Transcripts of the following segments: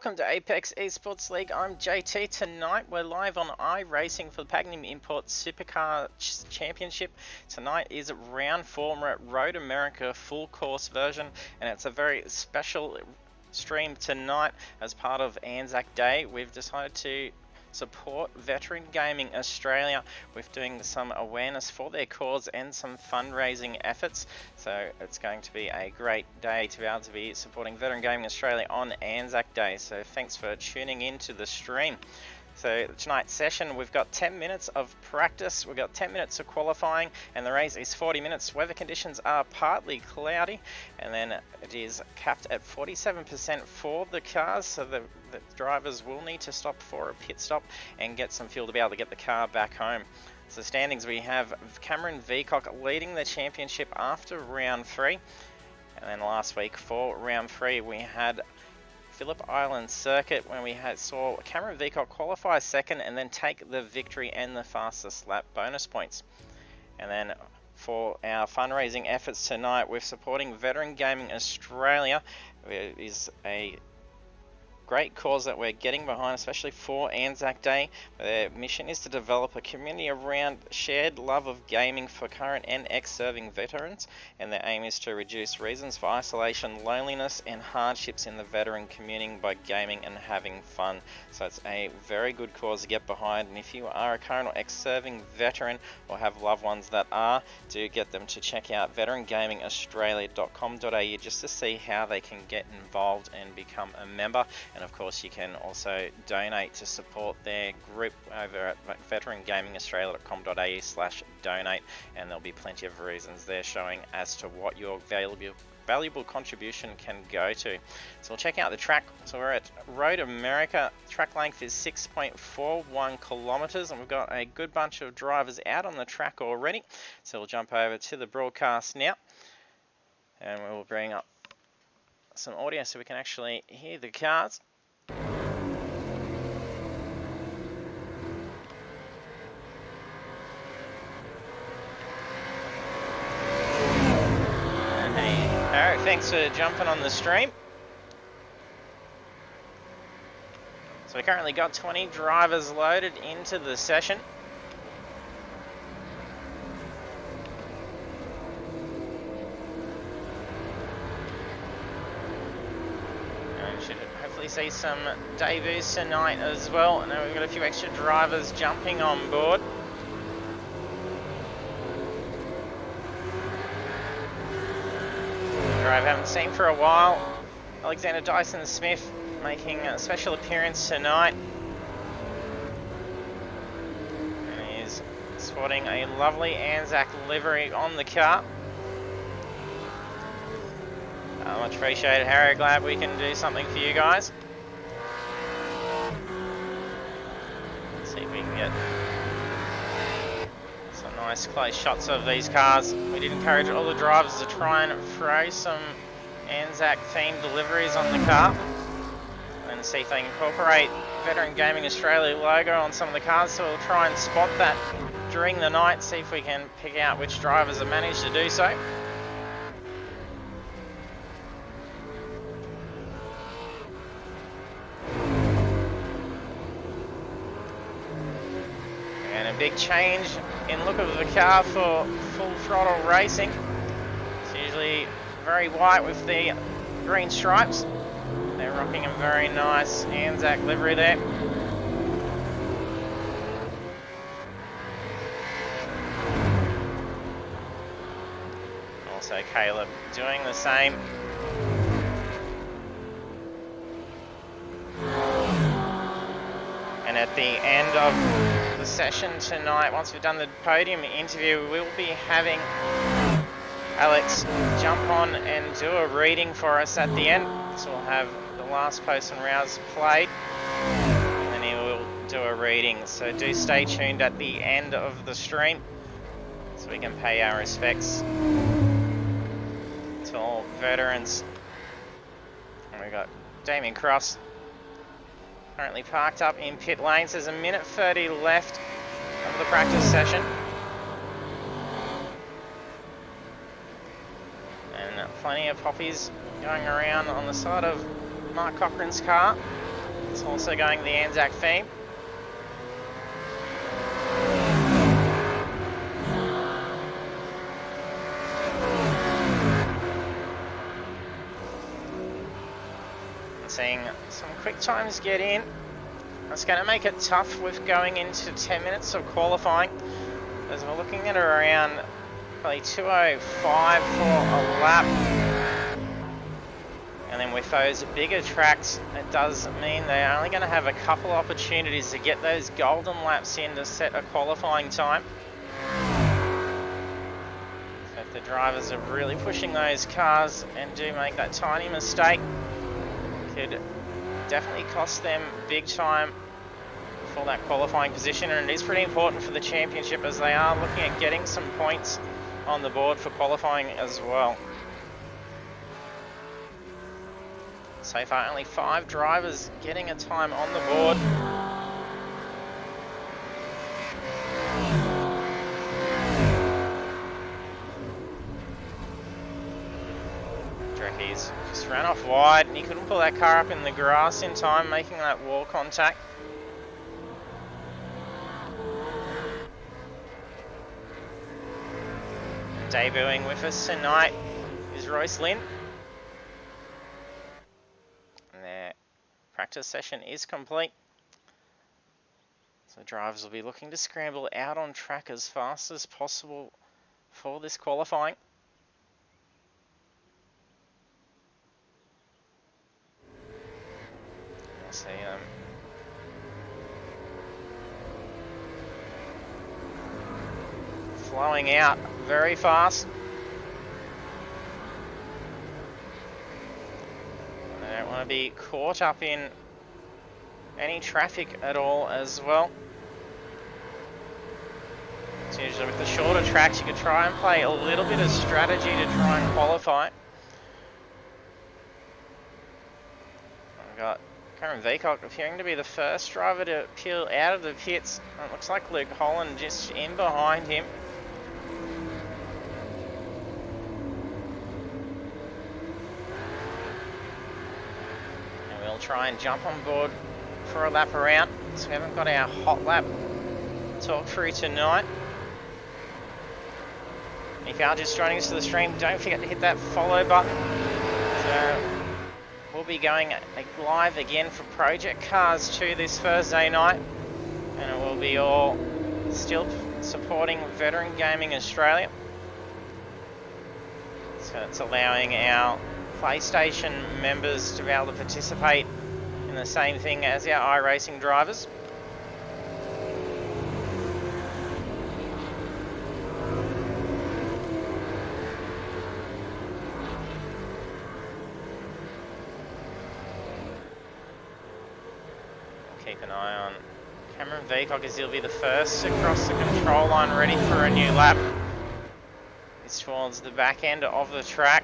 welcome to Apex Esports League. I'm JT. Tonight we're live on iRacing for the Pagnian Import Supercars Championship. Tonight is round 4. We're at Road America full course version, and it's a very special stream tonight as part of Anzac Day. We've decided to support Veteran Gaming Australia with doing some awareness for their cause and some fundraising efforts. So it's going to be a great day to be able to be supporting Veteran Gaming Australia on Anzac Day. So thanks for tuning in to the stream. So tonight's session, we've got 10 minutes of practice, we've got 10 minutes of qualifying, and the race is 40 minutes. Weather conditions are partly cloudy, and then it is capped at 47% for the cars, so the drivers will need to stop for a pit stop and get some fuel to be able to get the car back home. So standings, we have Cameron Veacock leading the championship after round 3, and then last week for round 3 we had Phillip Island Circuit when we saw Cameron Veacock qualify second and then take the victory and the fastest lap bonus points. And then for our fundraising efforts tonight, we're supporting Veteran Gaming Australia. It is a great cause that we're getting behind, especially for Anzac Day. Their mission is to develop a community around shared love of gaming for current and ex-serving veterans, and their aim is to reduce reasons for isolation, loneliness and hardships in the veteran community by gaming and having fun. So it's a very good cause to get behind, and if you are a current or ex-serving veteran or have loved ones that are, do get them to check out veterangamingaustralia.com.au just to see how they can get involved and become a member. And of course you can also donate to support their group over at veterangamingaustralia.com.au/donate, and there'll be plenty of reasons there showing as to what your valuable contribution can go to. So we'll check out the track. So we're at Road America. Track length is 6.41 kilometers, and we've got a good bunch of drivers out on the track already. So we'll jump over to the broadcast now, and we'll bring up some audio so we can actually hear the cars. Alright, thanks for jumping on the stream. So we currently got 20 drivers loaded into the session. And we should hopefully see some debuts tonight as well. I know we've got a few extra drivers jumping on board. I haven't seen for a while. Alexander Dyson Smith making a special appearance tonight. And he is sporting a lovely Anzac livery on the car. Much appreciated, Harry. Glad we can do something for you guys. Let's see if we can get some nice close shots of these cars. We did encourage all the drivers to try and throw some Anzac themed deliveries on the car and see if they can incorporate Veteran Gaming Australia logo on some of the cars. So we'll try and spot that during the night, see if we can pick out which drivers have managed to do so. And a big change in look of the car for full throttle racing. It's usually very white with the green stripes. They're rocking a very nice Anzac livery there. Also Caleb doing the same. And at the end of the session tonight, once we've done the podium interview, we'll be having Alex jump on and do a reading for us at the end. So we'll have the last post and rounds played, and then he will do a reading. So do stay tuned at the end of the stream so we can pay our respects to all veterans. And we've got Damien Cross currently parked up in pit lanes. There's a minute 30 left of the practice session. And plenty of poppies going around on the side of Mark Cochran's car. It's also going the Anzac theme. Seeing some quick times get in. That's going to make it tough with going into 10 minutes of qualifying, as we're looking at around probably 2:05 for a lap. And then with those bigger tracks, it does mean they're only going to have a couple opportunities to get those golden laps in to set a qualifying time. So if the drivers are really pushing those cars and do make that tiny mistake, could definitely cost them big time for that qualifying position, and it is pretty important for the championship as they are looking at getting some points on the board for qualifying as well. So far only 5 drivers getting a time on the board. He's just ran off wide and he couldn't pull that car up in the grass in time, making that wall contact. Debuting with us tonight is Royce Lynn. And their practice session is complete. So drivers will be looking to scramble out on track as fast as possible for this qualifying. See them flowing out very fast. They don't want to be caught up in any traffic at all as well. So usually with the shorter tracks you could try and play a little bit of strategy to try and qualify. We've got Cameron Veacock appearing to be the first driver to peel out of the pits. It looks like Luke Holland just in behind him. And we'll try and jump on board for a lap around. So we haven't got our hot lap talk through tonight. If you are just joining us to the stream, don't forget to hit that follow button. So we'll be going live again for Project Cars 2 this Thursday night, and it will be all still supporting Veteran Gaming Australia. So it's allowing our PlayStation members to be able to participate in the same thing as our iRacing drivers. Keep an eye on Cameron Veacock as he'll be the first to cross the control line ready for a new lap. It's towards the back end of the track.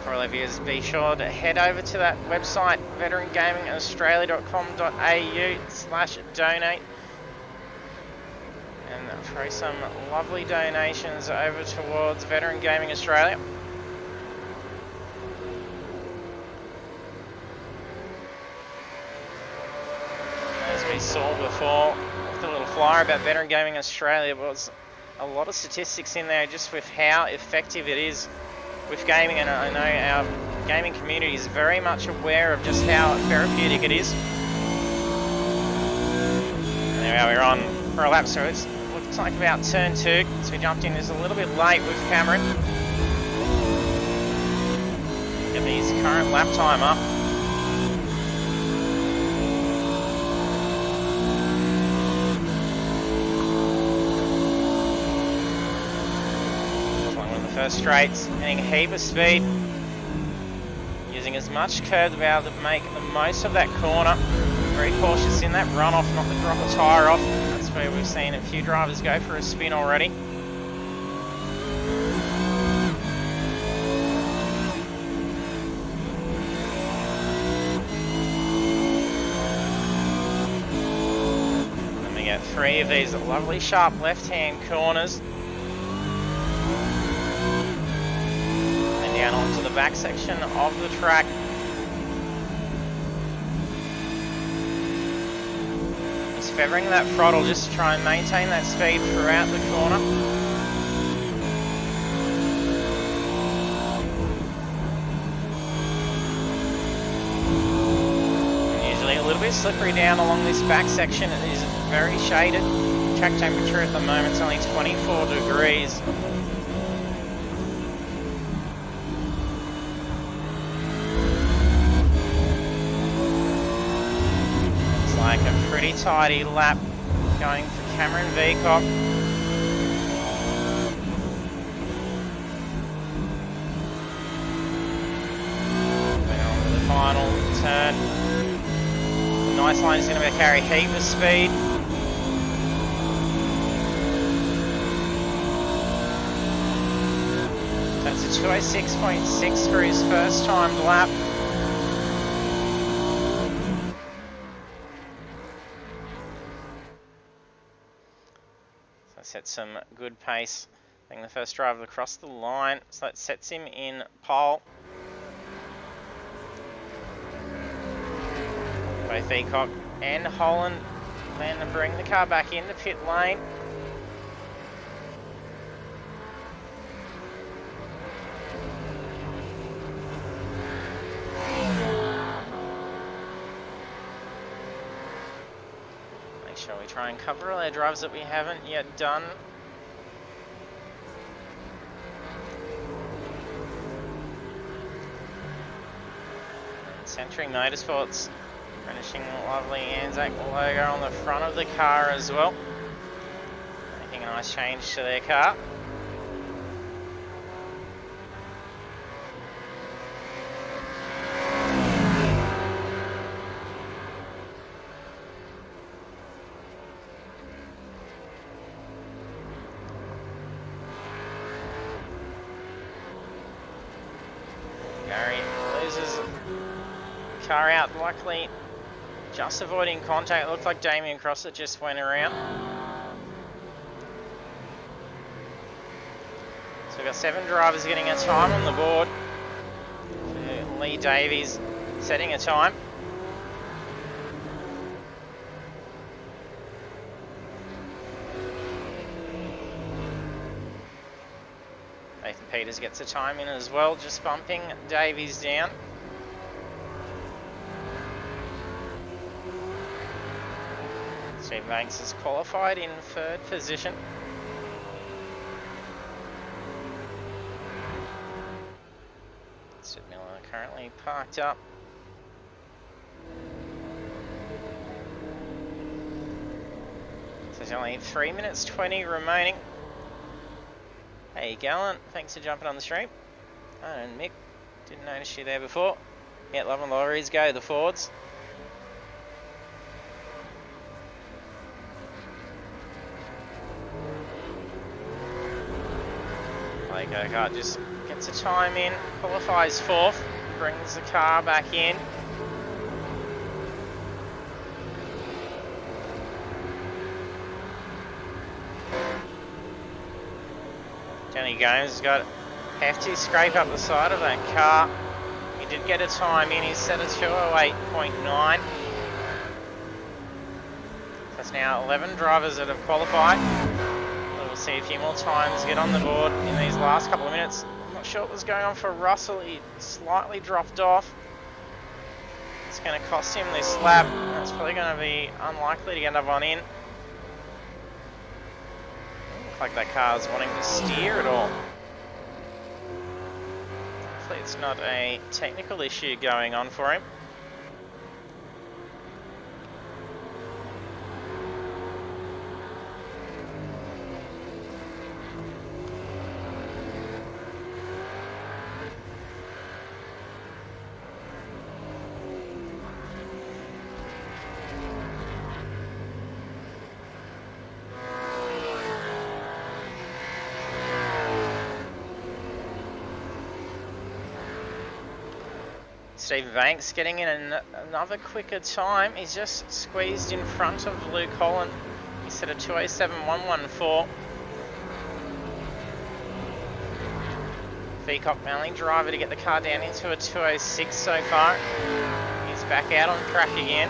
For all of you, be sure to head over to that website, veterangamingaustralia.com.au/donate. And throw some lovely donations over towards Veteran Gaming Australia. As we saw before, with the little flyer about Veteran Gaming Australia, was a lot of statistics in there just with how effective it is with gaming, and I know our gaming community is very much aware of just how therapeutic it is. And there we are, we're on for a lap, so it's looks like about turn 2, so we jumped in just a little bit late with Cameron. Get his current lap time up. One of the first straights, getting a heap of speed. Using as much curb to be able to make the most of that corner. Very cautious in that runoff, not to drop a tyre off. That's where we've seen a few drivers go for a spin already. Then we get 3 of these lovely sharp left-hand corners. And down onto the back section of the track. He's feathering that throttle just to try and maintain that speed throughout the corner. A little bit slippery down along this back section. It is very shaded. Track temperature at the moment is only 24 degrees. Looks like a pretty tidy lap going for Cameron Veacock. Going on to the final turn. Nice line is going to carry heap of speed. That's a 206.6 for his first time lap. So set some good pace. Being the first driver across the line, so that sets him in pole. Both Veacock and Holland then bring the car back into pit lane. Make sure we try and cover all our drives that we haven't yet done. Centering Motorsports. Finishing the lovely Anzac logo on the front of the car as well. Making a nice change to their car. Gary loses the car out, luckily. Just avoiding contact. It looked like Damien Crosser just went around. So we've got 7 drivers getting a time on the board. Lee Davies setting a time. Nathan Peters gets a time in as well, just bumping Davies down. Steve Banks is qualified in 3rd position. Sid Miller currently parked up. So there's only 3 minutes 20 remaining. Hey Gallant, thanks for jumping on the stream. Oh, and Mick, didn't notice you there before. Yeah, Love and Lorries go, the Fords. Go-kart just gets a time in, qualifies 4th, brings the car back in. Johnny Gomes has got a hefty scrape up the side of that car. He did get a time in, he's set a 208.9. That's now 11 drivers that have qualified. We'll see a few more times get on the board in these last couple of minutes. I'm not sure what was going on for Russell. He slightly dropped off. It's going to cost him this lap. It's probably going to be unlikely to get another one in. Looks like that car's wanting to steer at all. Hopefully it's not a technical issue going on for him. Stephen Banks getting in another quicker time. He's just squeezed in front of Luke Holland He set a 2:07.114. Peacock Manling driver to get the car down into a 2:06 so far. He's back out on track again.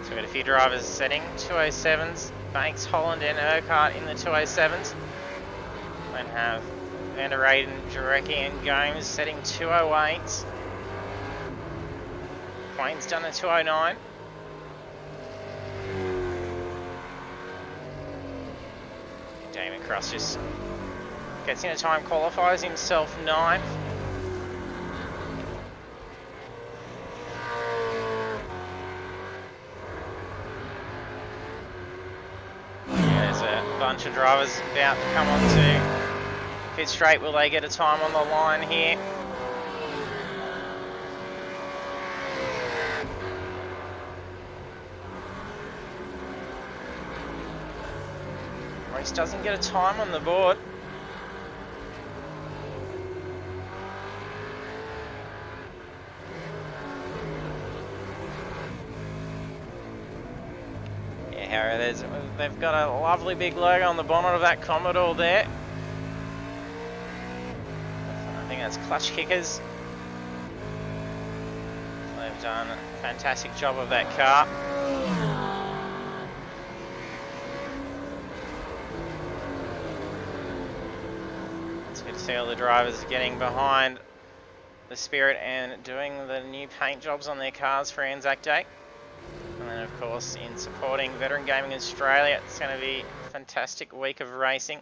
So we've got a few drivers setting 2:07s. Banks, Holland and Urquhart in the 2:07s. Then have Van der Reyden, Jarecki and Gomes setting 2:08s. Quain's done a 2:09. Damon Cross just gets in a time, qualifies himself 9th. Bunch of drivers about to come on to pit straight. Will they get a time on the line here? Race doesn't get a time on the board. They've got a lovely big logo on the bonnet of that Commodore there. I think that's Clutch Kickers. They've done a fantastic job of that car. It's good to see all the drivers getting behind the Spirit and doing the new paint jobs on their cars for Anzac Day. And then of course in supporting Veteran Gaming Australia, it's going to be a fantastic week of racing.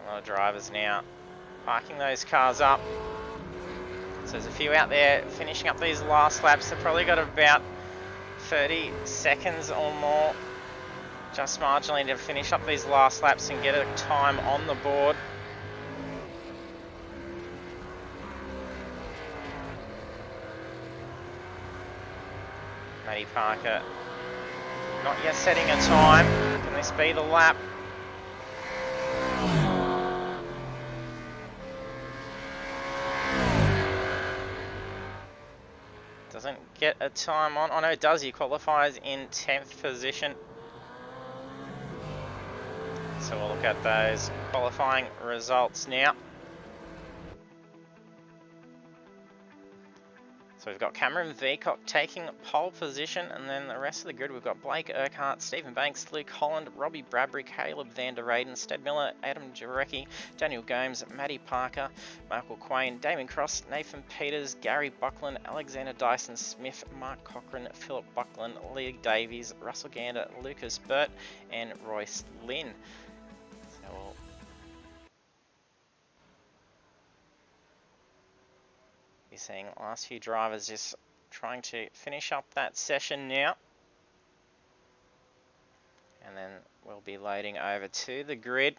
A lot of drivers now parking those cars up. So there's a few out there finishing up these last laps. They've probably got about 30 seconds or more, just marginally, to finish up these last laps and get a time on the board. Matty Parker not yet setting a time. Can they speed the lap? Doesn't get a time on. Oh no, it does. He qualifies in 10th position. So we'll look at those qualifying results now. So we've got Cameron Veacock taking pole position, and then the rest of the grid we've got Blake Urquhart, Stephen Banks, Luke Holland, Robbie Bradbury, Caleb Van der Reyden, Stead Miller, Adam Jarecki, Daniel Gomes, Matty Parker, Michael Quain, Damon Cross, Nathan Peters, Gary Buckland, Alexander Dyson Smith, Mark Cochran, Philip Buckland, Lee Davies, Russell Gander, Lucas Burt and Royce Lynn. So we'll be seeing the last few drivers just trying to finish up that session now, and then we'll be loading over to the grid.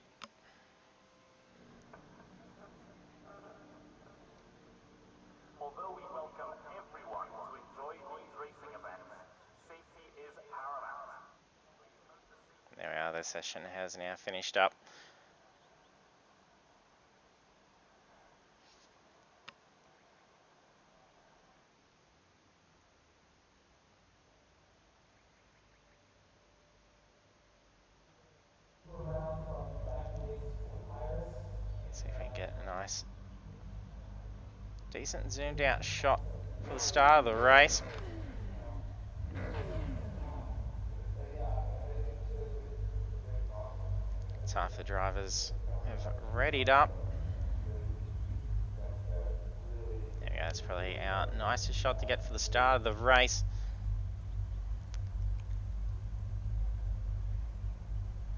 Although we welcome everyone to enjoy these racing events, safety is paramount. There we are, the session has now finished up. See if we can get a nice, decent zoomed out shot for the start of the race. It's half the drivers have readied up. There we go, that's probably our nicest shot to get for the start of the race.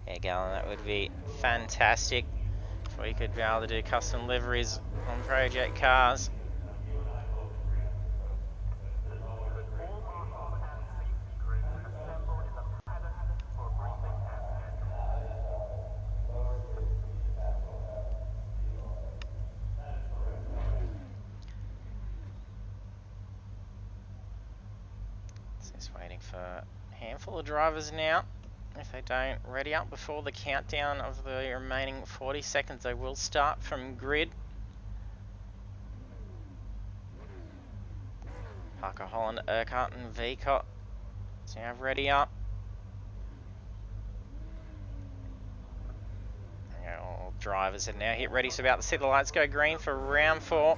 Yeah, Galen, that would be fantastic. We could be able to do custom liveries on project cars. Just waiting for a handful of drivers now. If they don't ready up before the countdown of the remaining 40 seconds, they will start from grid. Parker, Holland, Urquhart and Vicott. So now ready up. All drivers have now hit ready, so about to see the lights go green for round 4.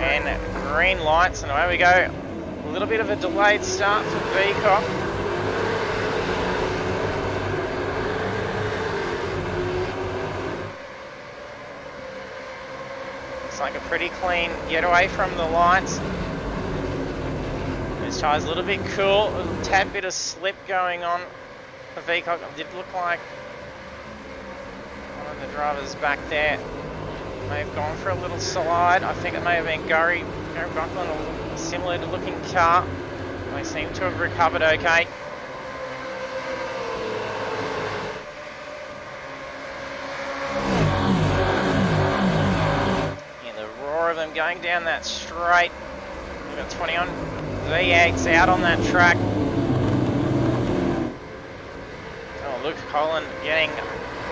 And green lights, and away we go. A little bit of a delayed start for Vicott. Looks like a pretty clean getaway from the lights. This tyre's a little bit cool, a little tad bit of slip going on for Vicott. It did look like one of the drivers back there may have gone for a little slide. I think it may have been Gary Buckland, a similar looking car. They seem to have recovered okay. Yeah, the roar of them going down that straight. We've got 20 on V8s out on that track. Oh, Luke Collin getting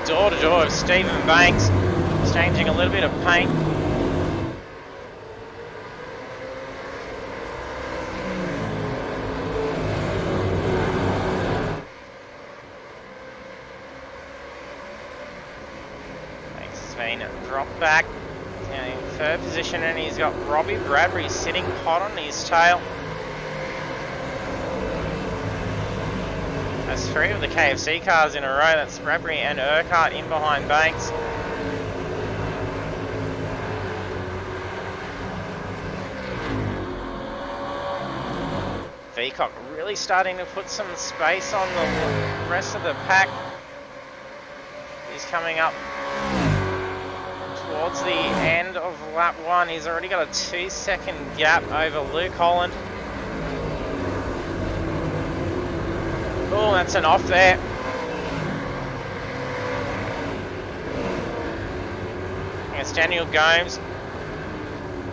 door to door of Stephen Banks, exchanging a little bit of paint. Banks has been dropped back. Now in third position, and he's got Robbie Bradbury sitting hot on his tail. That's 3 of the KFC cars in a row. That's Bradbury and Urquhart in behind Banks. Vicott really starting to put some space on the rest of the pack. He's coming up towards the end of lap 1. He's already got a 2-second gap over Luke Holland. Oh, that's an off there. It's Daniel Gomes.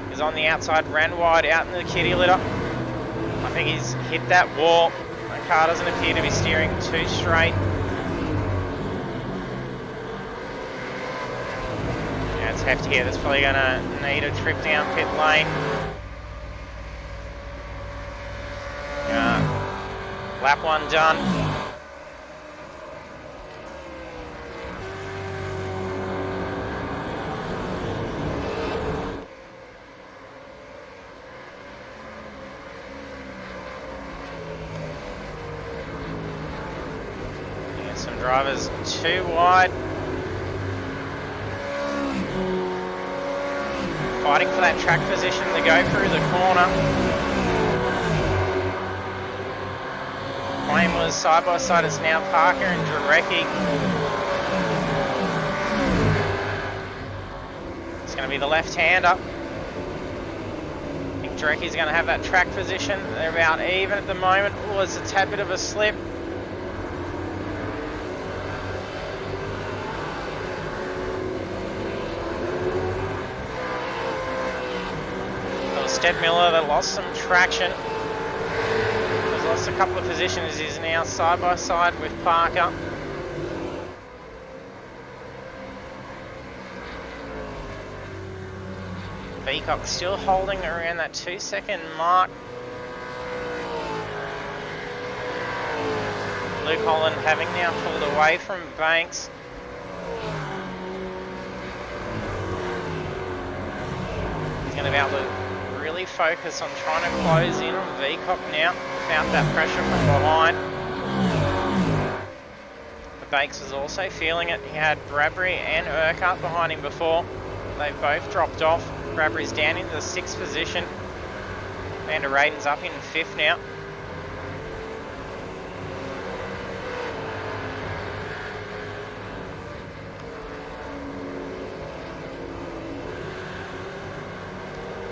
He's on the outside, ran wide out in the kitty litter. I think he's hit that wall. The car doesn't appear to be steering too straight. Yeah, it's hefty here. That's probably going to need a trip down pit lane. Lap 1 done. And some drivers too wide. Fighting for that track position to go through the corner. Flame was side by side. It's now Parker and Jarecki. It's going to be the left-hander. I think Jarecki's going to have that track position. They're about even at the moment. Oh, it's a tad bit of a slip. That was Stead Miller that lost some traction. Lost a couple of positions. He's now side by side with Parker. Vicott still holding around that 2-second mark. Luke Holland having now pulled away from Banks. He's going to be able to really focus on trying to close in on Vicott now. Without that pressure from behind. But Banks was also feeling it. He had Bradbury and Urquhart behind him before. They've both dropped off. Bradbury's down into the 6th position. Vander Raiden's up in 5th now.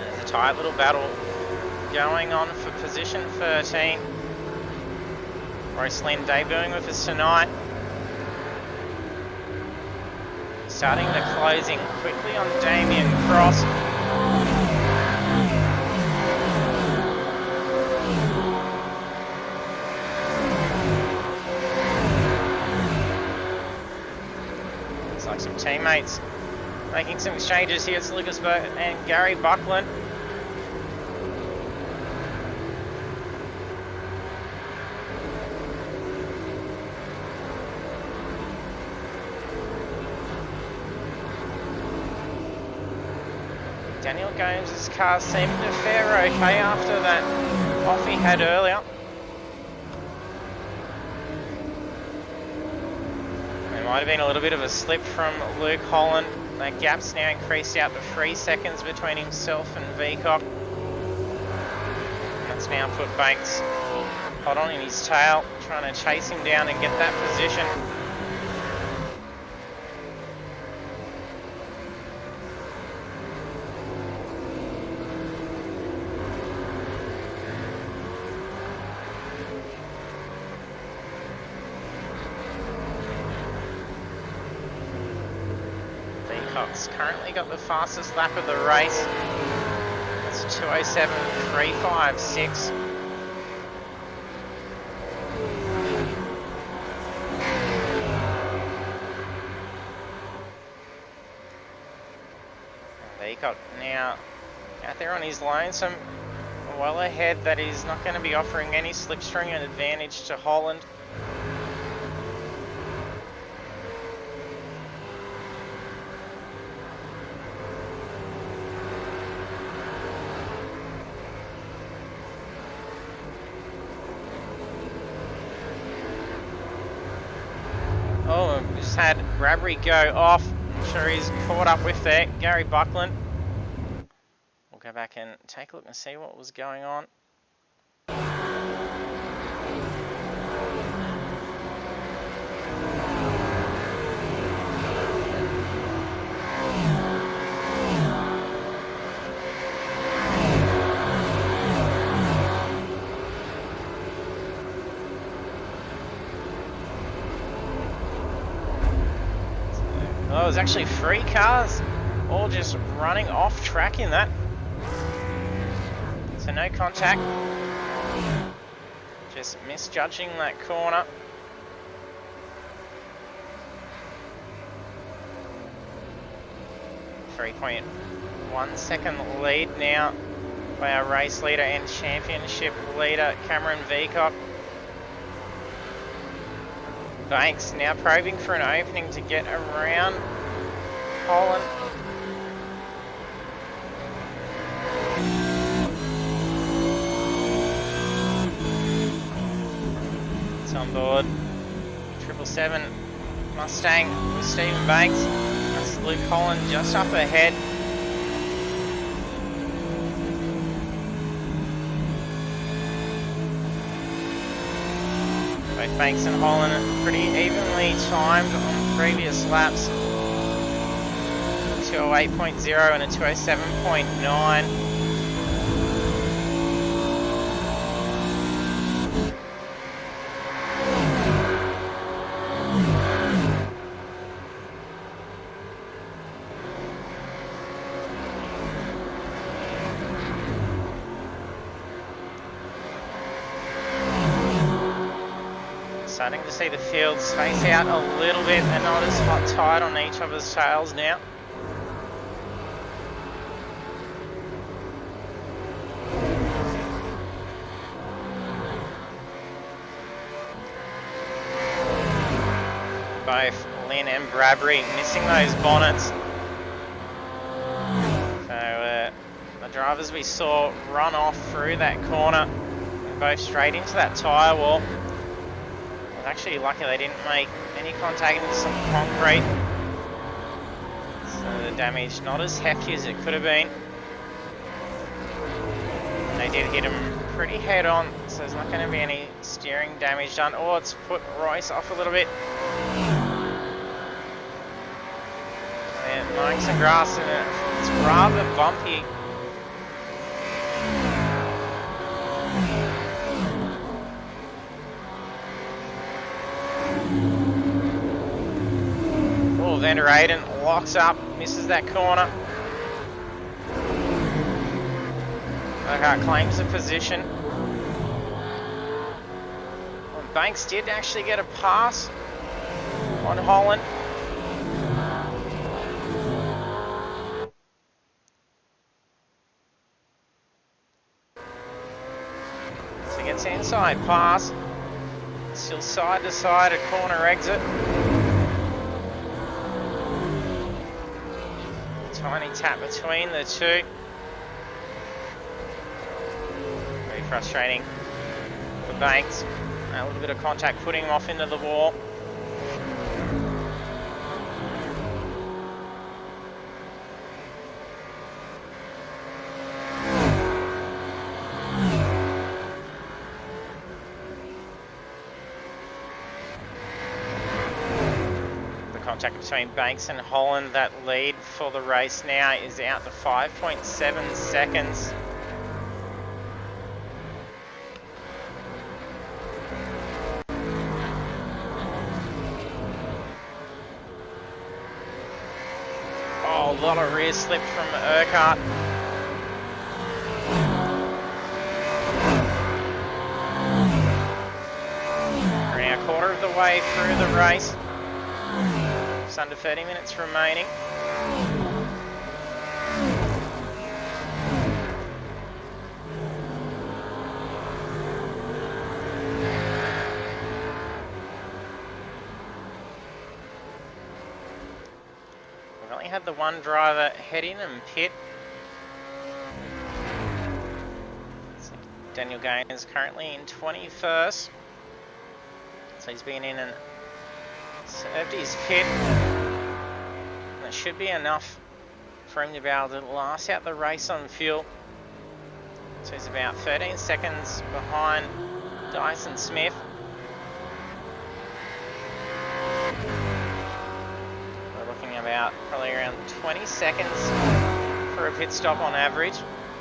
There's a tight little battle going on for position 13. Roslyn debuting with us tonight. Starting to close in quickly on Damien Cross. Looks like some teammates making some exchanges here. It's Lucas Burt and Gary Buckland. Daniel Gomes' car seemed to fare okay after that off he had earlier. There might have been a little bit of a slip from Luke Holland. That gap's now increased out to 3 seconds between himself and Veacock. That's now put Banks hot on in his tail, trying to chase him down and get that position. Veacock's currently got the fastest lap of the race. That's 2:07.356. Veacock now out there on his lonesome, well ahead. That is not going to be offering any slipstream and advantage to Holland. Oh, just had Bradbury go off. I'm sure he's caught up with there. Gary Buckland. We'll go back and take a look and see what was going on. Well, it was actually 3 cars all just running off track in that. So no contact. Just misjudging that corner. .1 lead now by our race leader and championship leader, Cameron Veacock. Banks now probing for an opening to get around Holland. It's on board. 777 Mustang with Stephen Banks. That's Luke Holland just up ahead. Both Banks and Holland pretty evenly timed on previous laps. 208.0 and a 207.9. Starting to see the field space out a little bit. They're not as hot tight on each other's tails now. Both Lynn and Bradbury missing those bonnets. So the drivers we saw run off through that corner, both straight into that tyre wall. Actually lucky they didn't make any contact into some concrete. So the damage not as hefty as it could have been. They did hit him pretty head on, so there's not going to be any steering damage done. Oh, it's put Royce off a little bit. Yeah, mowing some grass and it's rather bumpy. Vander Aiden locks up, misses that corner. Urquhart claims the position. And Banks did actually get a pass on Holland. So he gets inside pass. Still side to side, a corner exit. Tiny tap between the two. Very frustrating for Banks. A little bit of contact putting him off into the wall. Contact between Banks and Holland. That lead for the race now is out to 5.7 seconds. Oh, a lot of rear slip from Urquhart. We're now a quarter of the way through the race. Just under 30 minutes remaining. We've only had the one driver head in and pit. Daniel Gaines is currently in 21st. So he's been in and served his pit. That should be enough for him to be able to last out the race on fuel. So he's about 13 seconds behind Dyson Smith. We're looking about probably around 20 seconds for a pit stop on average.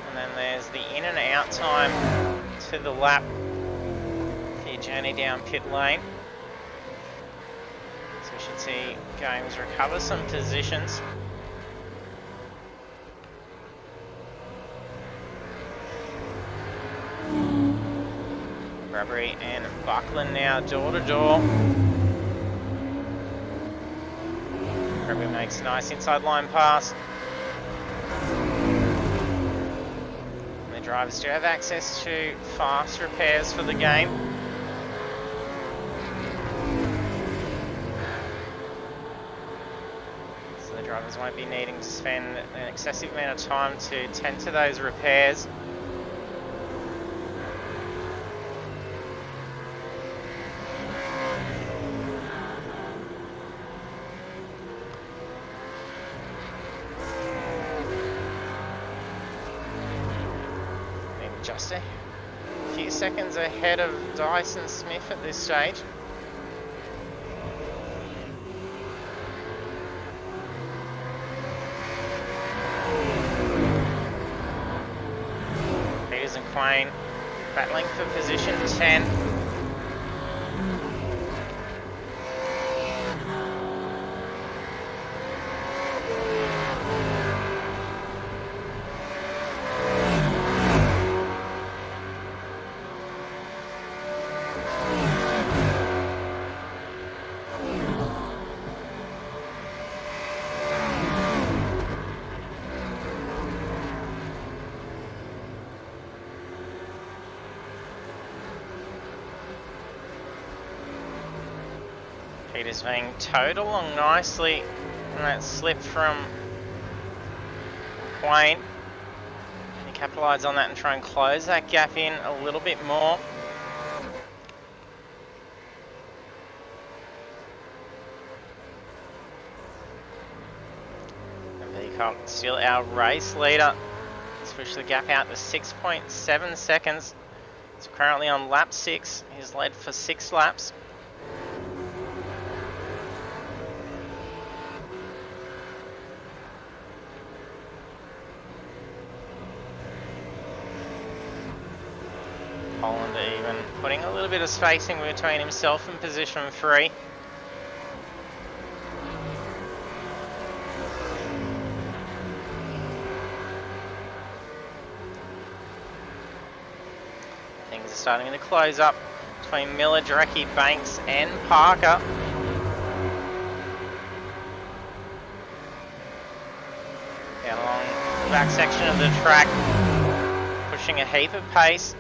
And then there's the in and out time to the lap for your journey down pit lane. We should see Games recover some positions. Bradbury and Buckland now door to door. Bradbury makes a nice inside line pass. And the drivers do have access to fast repairs for the game. Drivers won't be needing to spend an excessive amount of time to tend to those repairs. And just a few seconds ahead of Dyson Smith at this stage. Quain battling for position 10. Peter's being towed along nicely, and that slip from Quain. Can he capitalise on that and try and close that gap in a little bit more? And Peacock still our race leader. Let's push the gap out to 6.7 seconds. He's currently on lap 6. He's led for 6 laps. Holland even putting a little bit of spacing between himself and position 3. are starting to close up between Miller, Drecke, Banks and Parker. Down along the back section of the track, pushing a heap of pace.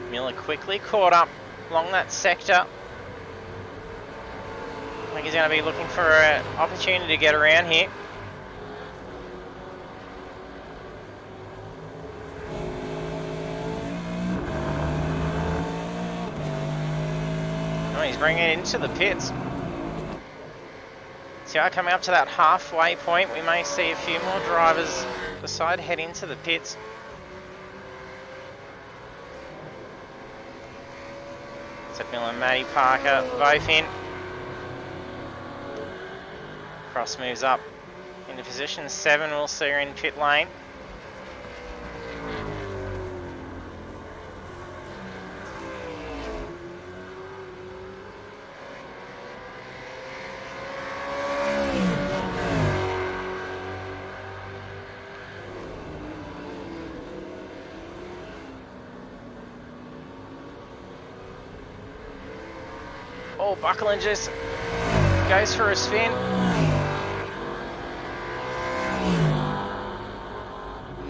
Miller quickly caught up along that sector. I think he's going to be looking for an opportunity to get around here. Oh, he's bringing it into the pits. So coming up to that halfway point, we may see a few more drivers decide to head into the pits. So Miller and Matty Parker both in. Cross moves up into position 7. We'll see her in pit lane. Oh, Buckland just goes for a spin.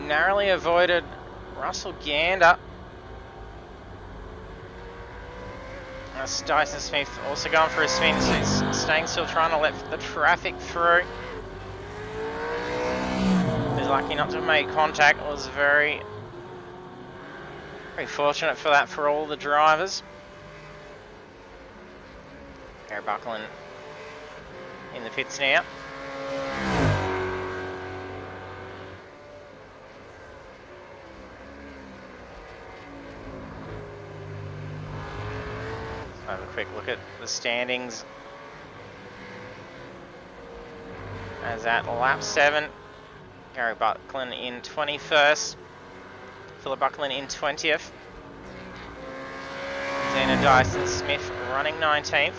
Narrowly avoided Russell Gander. That's Dyson Smith also going for a spin, so he's staying still, trying to let the traffic through. He's lucky not to have made contact. It was very fortunate for that for all the drivers. Gary Buckland in the pits now. Have a quick look at the standings. As at lap 7, Gary Buckland in 21st, Philip Buckland in 20th, Zena Dyson Smith running 19th,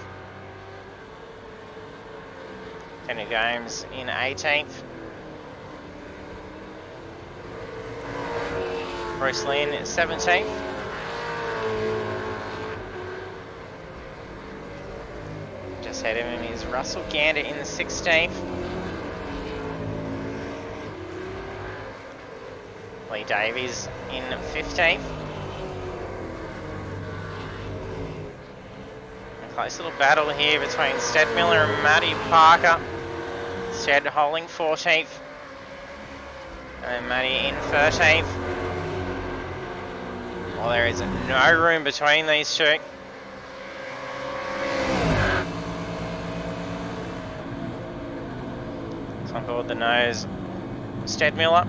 Kenny Games in 18th, Bruce Lynn 17th, just ahead of him is Russell Gander in the 16th, Lee Davies in 15th. A close little battle here between Stead Miller and Matty Parker. Stead holding 14th. And Matty in 13th. Well, there is no room between these two. So on board the nose, Stead Miller.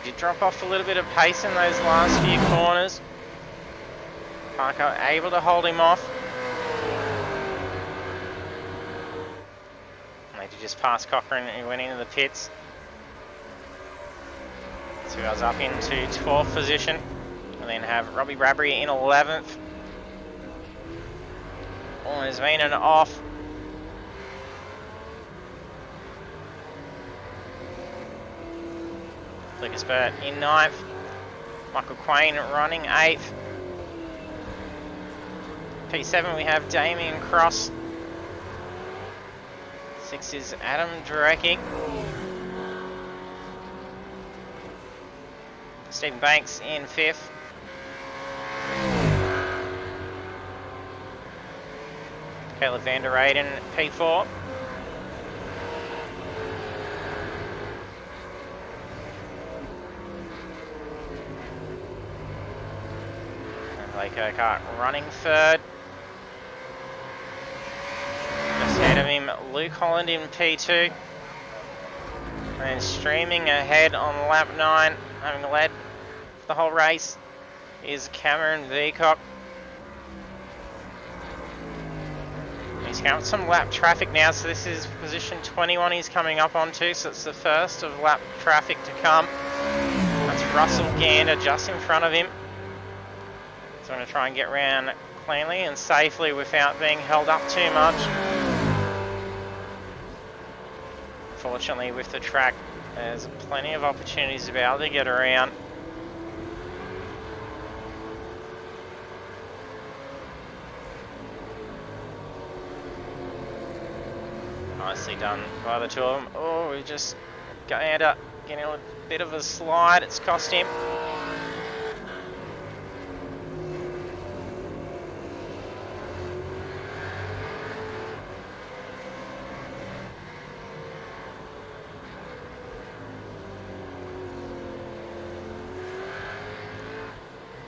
Did drop off a little bit of pace in those last few corners. Parker able to hold him off. And they did just pass Cochrane who went into the pits. So he goes up into 12th position. And then have Robbie Bradbury in 11th. Oh, there's been an off. Lucas Burt in 9th. Michael Quain running 8th. P7 we have Damien Cross. 6 is Adam Drecke. Stephen Banks in 5th. Caleb van der Eyden P4. Blake Urquhart running 3rd. Just ahead of him, Luke Holland in P2. And streaming ahead on lap 9, having led the whole race, is Cameron Veacock. He's got some lap traffic now, so this is position 21 he's coming up onto, so it's the first of lap traffic to come. That's Russell Gander just in front of him. So I'm going to try and get around cleanly and safely without being held up too much. Fortunately, with the track, there's plenty of opportunities to be able to get around. Nicely done by the two of them. Oh, we just end up getting a bit of a slide. It's cost him.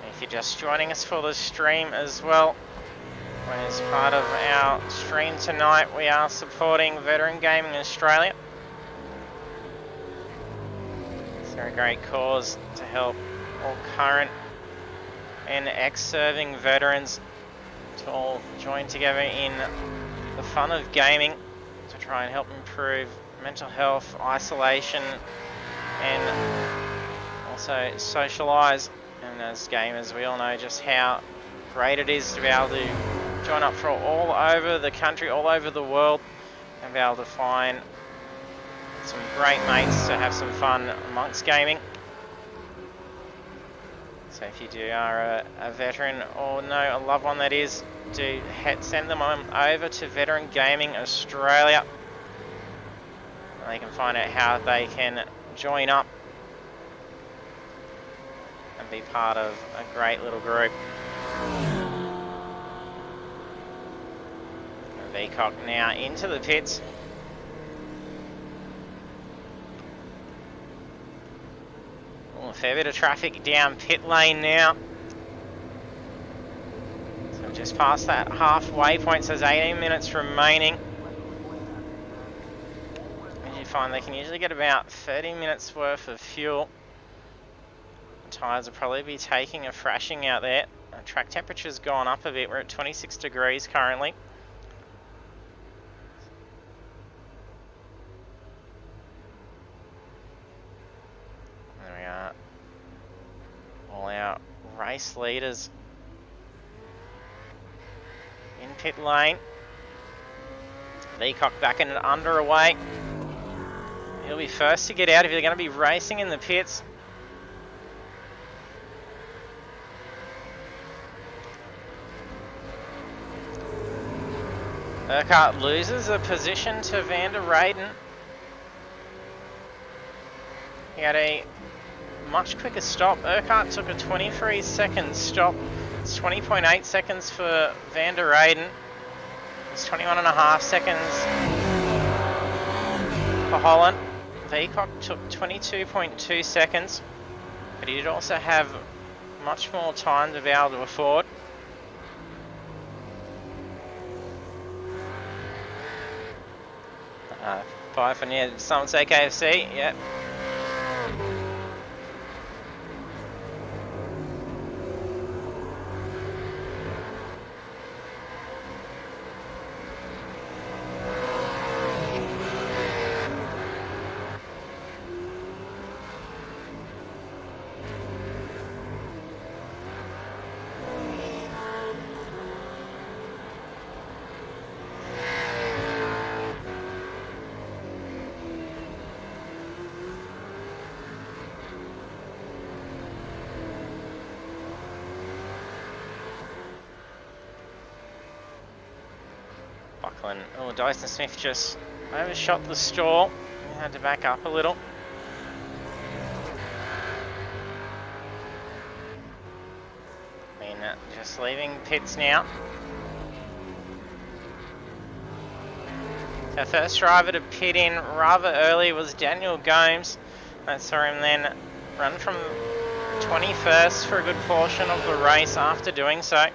If you're just joining us for the stream as well, as part of our stream tonight, we are supporting Veteran Gaming Australia. It's a great cause to help all current and ex-serving veterans to all join together in the fun of gaming to try and help improve mental health, isolation, and also socialise. And as gamers, we all know just how great it is to be able to join up for all over the country, all over the world, and be able to find some great mates to have some fun amongst gaming. So if you are a veteran or know a loved one that is, do send them on over to Veteran Gaming Australia. They can find out how they can join up and be part of a great little group. Veacock now into the pits. Oh, a fair bit of traffic down pit lane now. So just past that halfway point, so there's 18 minutes remaining. As you find, they can usually get about 30 minutes worth of fuel. The tyres will probably be taking a thrashing out there. The track temperature's gone up a bit. We're at 26 degrees currently. All our race leaders in pit lane. Veacock back in and underway. He'll be first to get out if you're going to be racing in the pits. Urquhart loses a position to Van der Reyden. He had a much quicker stop. Urquhart took a 23-second stop. It's 20.8 seconds for Van der Reyden. It's 21.5 seconds for Holland. Veacock took 22.2 seconds, but he did also have much more time to be able to afford. Bye for near. Someone say KFC? Yep. Oh, Dyson Smith just overshot the stall. He had to back up a little. Just leaving pits now. Our first driver to pit in rather early was Daniel Gomes. I saw him then run from 21st for a good portion of the race after doing so.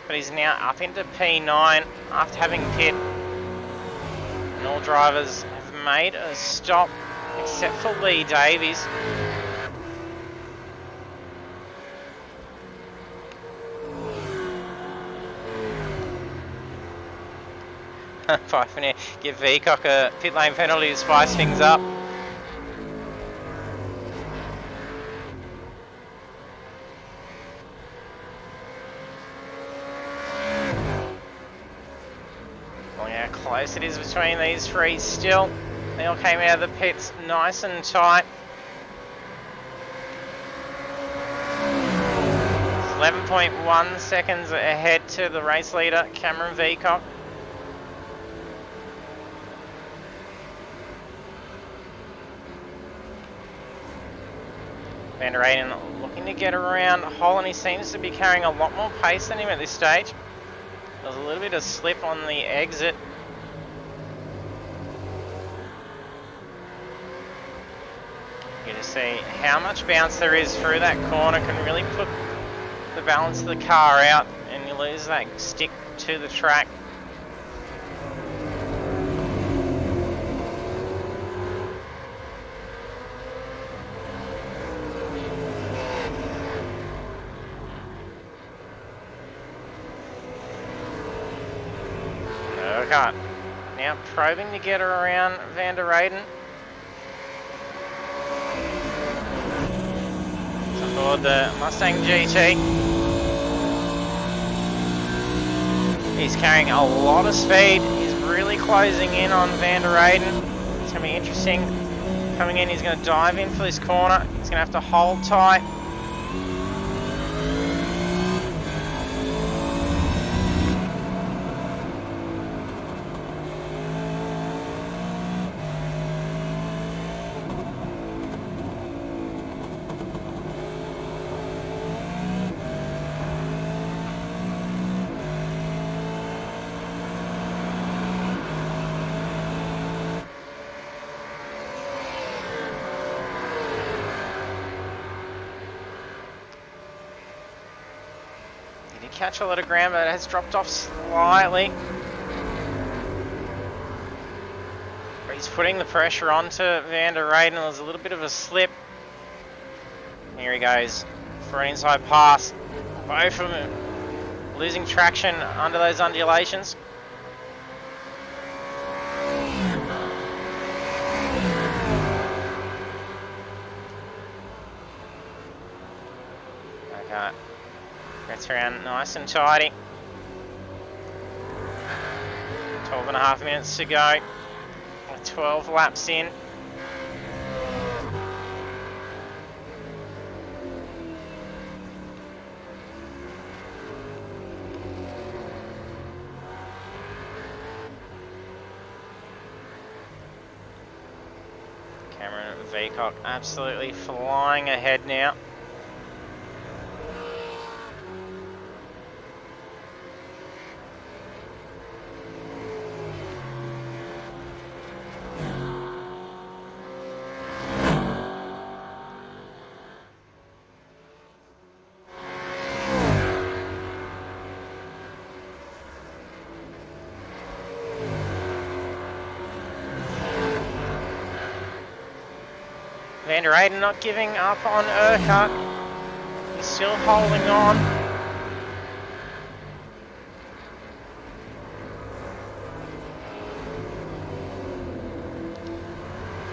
But he's now up into P9 after having pit. And all drivers have made a stop except for Lee Davies. Pagnian, give Veacock a pit lane penalty to spice things up. Look how close it is between these three still. They all came out of the pits nice and tight. 11.1 seconds ahead to the race leader, Cameron Veacock. Van der Eyden looking to get around Holland. He seems to be carrying a lot more pace than him at this stage. There's a little bit of slip on the exit. You can see how much bounce there is through that corner can really put the balance of the car out, and you lose that stick to the track. Okay, now probing to get around Van der Eyden. Aboard the Mustang GT. He's carrying a lot of speed. He's really closing in on Van der Eyden. It's going to be interesting. Coming in, he's going to dive in for this corner. He's going to have to hold tight. Catch a lot of ground, but it has dropped off slightly. But he's putting the pressure onto Van der Eyden. There's a little bit of a slip. Here he goes for an inside pass. Both of them losing traction under those undulations. Okay. Gets around nice and tidy. 12.5 minutes to go. 12 laps in. Cameron Veacock absolutely flying ahead now. Van der Eyden not giving up on Urquhart. He's still holding on.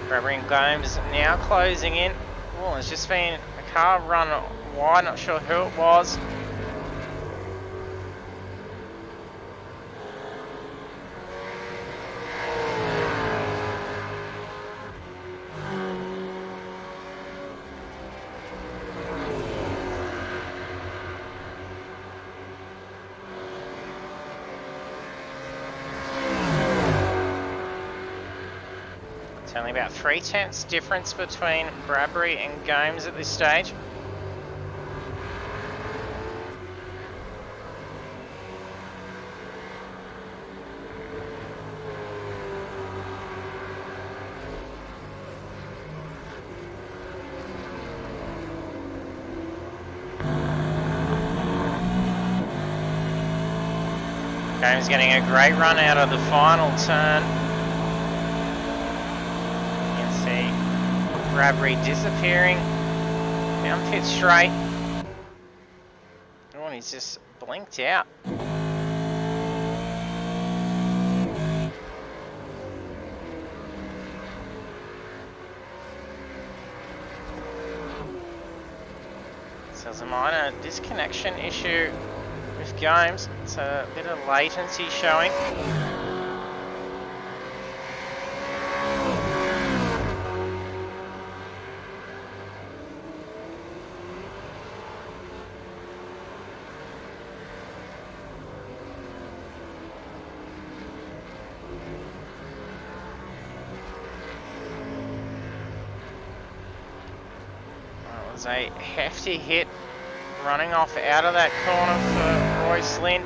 Bradbury and Gomes now closing in. Oh, there's just been a car run wide, not sure who it was. Only about 3/10 difference between Bradbury and Gomes at this stage. Gomes getting a great run out of the final turn. Bradbury disappearing down pit straight. Oh, he's just blinked out. So there's a minor disconnection issue with games. It's a bit of latency showing. It was a hefty hit running off out of that corner for Royce Lynn.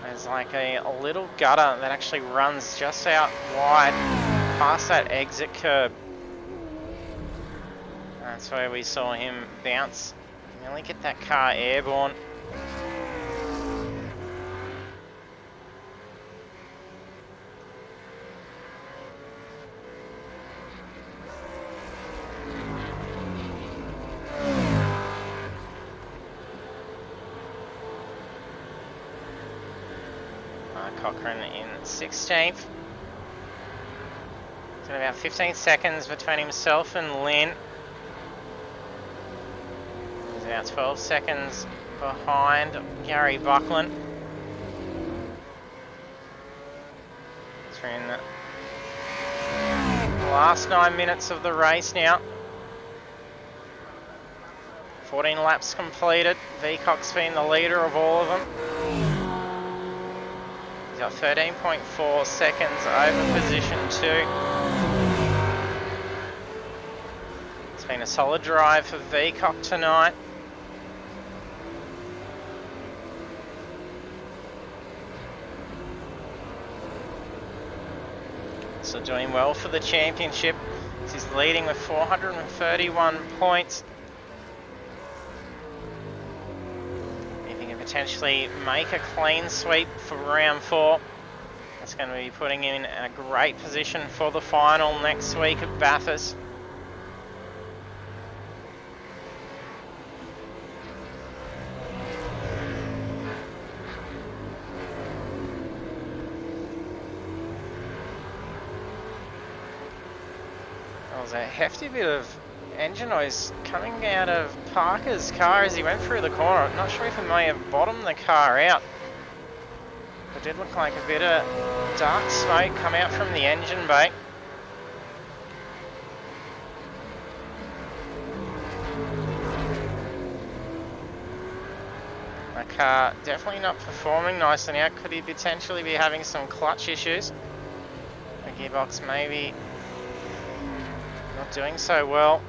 There's like a little gutter that actually runs just out wide past that exit curb. That's where we saw him bounce, nearly get that car airborne. Cochran in 16th. It's got about 15 seconds between himself and Lynn. He's about 12 seconds behind Gary Buckland. So we're in the last 9 minutes of the race now. 14 laps completed. Vcock's been the leader of all of them. He's got 13.4 seconds over position 2. It's been a solid drive for Vcock tonight. So doing well for the championship. He's leading with 431 points. Potentially make a clean sweep for round 4. That's going to be putting him in a great position for the final next week at Bathurst. That was a hefty bit of engine noise coming out of Parker's car as he went through the corner. I'm not sure if he may have bottomed the car out. It did look like a bit of dark smoke come out from the engine bay. The car definitely not performing nicely now. Could he potentially be having some clutch issues? The gearbox maybe not doing so well.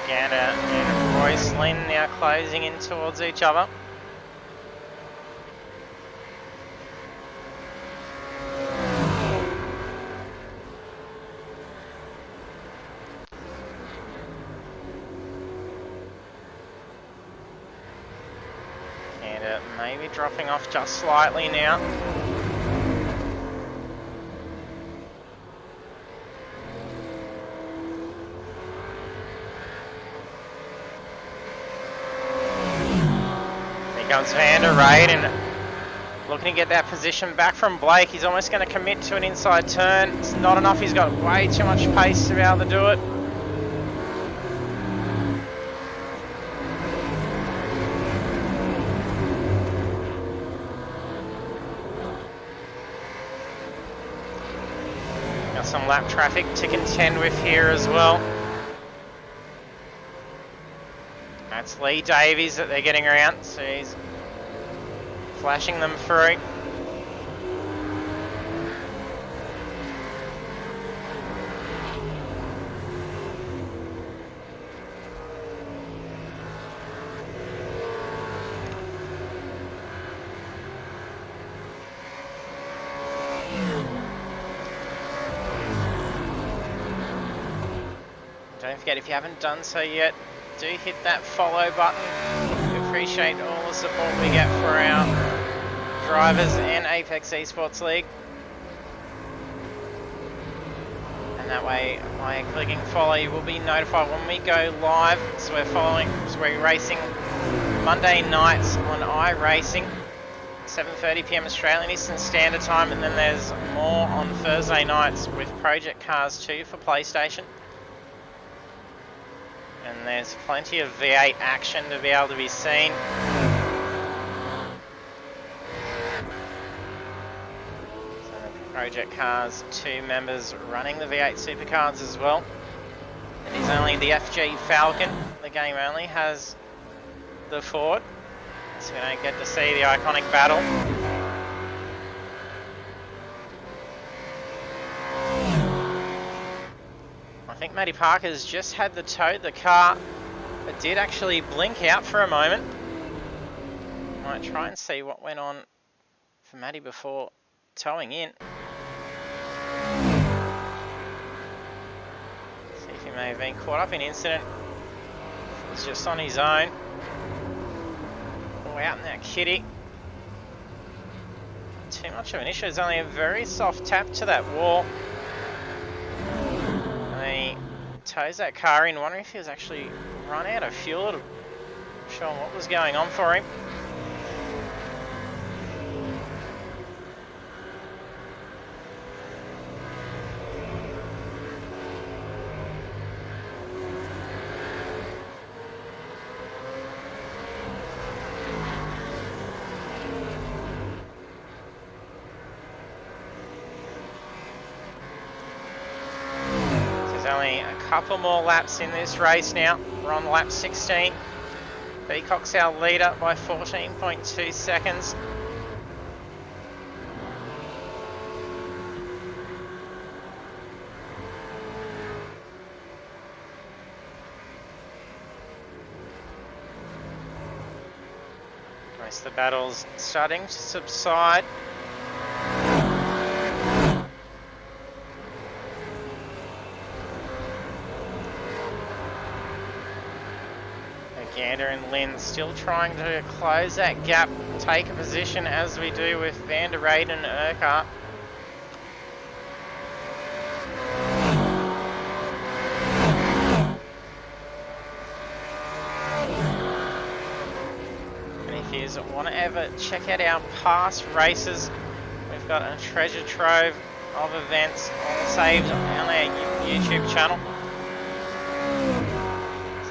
Gander and Royce Lynn now closing in towards each other. Gander maybe dropping off just slightly now. Comes Vander Raid and looking to get that position back from Blake. He's almost going to commit to an inside turn. It's not enough. He's got way too much pace to be able to do it. Got some lap traffic to contend with here as well. That's Lee Davies that they're getting around, so he's flashing them through. Don't forget, if you haven't done so yet, do hit that follow button. We appreciate all the support we get for our drivers and Apex eSports League. And that way, by clicking follow, you will be notified when we go live. So we're racing Monday nights on iRacing, 7:30 PM Australian Eastern Standard Time, and then there's more on Thursday nights with Project Cars 2 for PlayStation. And there's plenty of V8 action to be able to be seen. Project Cars 2 members running the V8 Supercars as well. It is only the FG Falcon. The game only has the Ford, so we don't get to see the iconic battle. I think Matty Parker's just had the tow. The car it did actually blink out for a moment. Might try and see what went on for Matty before towing in. See if he may have been caught up in incident. It was just on his own. Oh, out in that kitty. Too much of an issue. There's only a very soft tap to that wall. And he tows that car in. Wondering if he was actually run out of fuel to show him what was going on for him. Only a couple more laps in this race now. We're on lap 16. Peacock's our leader by 14.2 seconds. Most of the battle's starting to subside. Gander and Lynn still trying to close that gap, take a position as we do with Van der Reyden and Urquhart. And if you want to ever check out our past races, we've got a treasure trove of events all saved on our YouTube channel.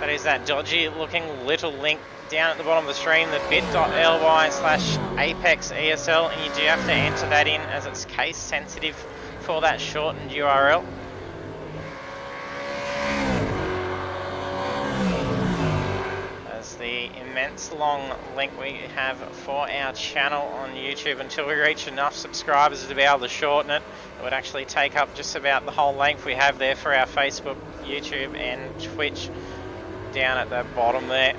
That is that dodgy looking little link down at the bottom of the stream, the bit.ly/ApexESL, and you do have to enter that in as it's case sensitive for that shortened URL. As the immense long link we have for our channel on YouTube, until we reach enough subscribers to be able to shorten it, it would actually take up just about the whole length we have there for our Facebook, YouTube and Twitch. Down at the bottom there.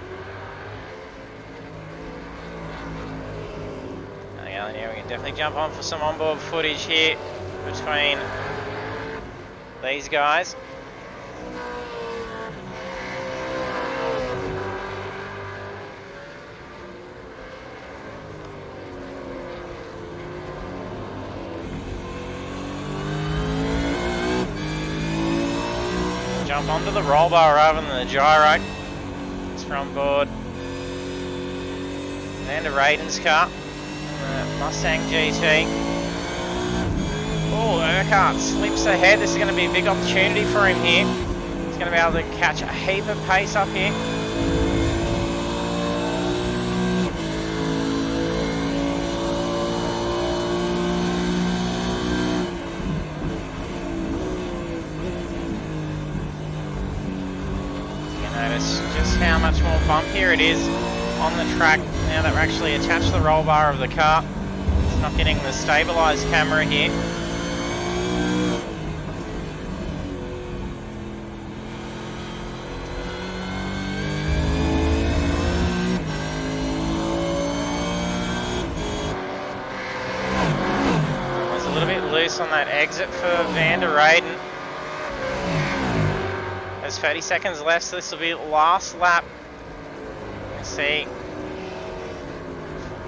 Yeah, we can definitely jump on for some onboard footage here between these guys. Jump onto the roll bar rather than the gyro. It's from board Van der Reyden's car, Mustang GT. Oh, Urquhart slips ahead. This is going to be a big opportunity for him here. He's going to be able to catch a heap of pace up here. Notice just how much more bumpier it is on the track now that we're actually attached to the roll bar of the car. It's not getting the stabilised camera here. It was a little bit loose on that exit for Van der Reyden. There's 30 seconds left, so this will be the last lap. Let's see.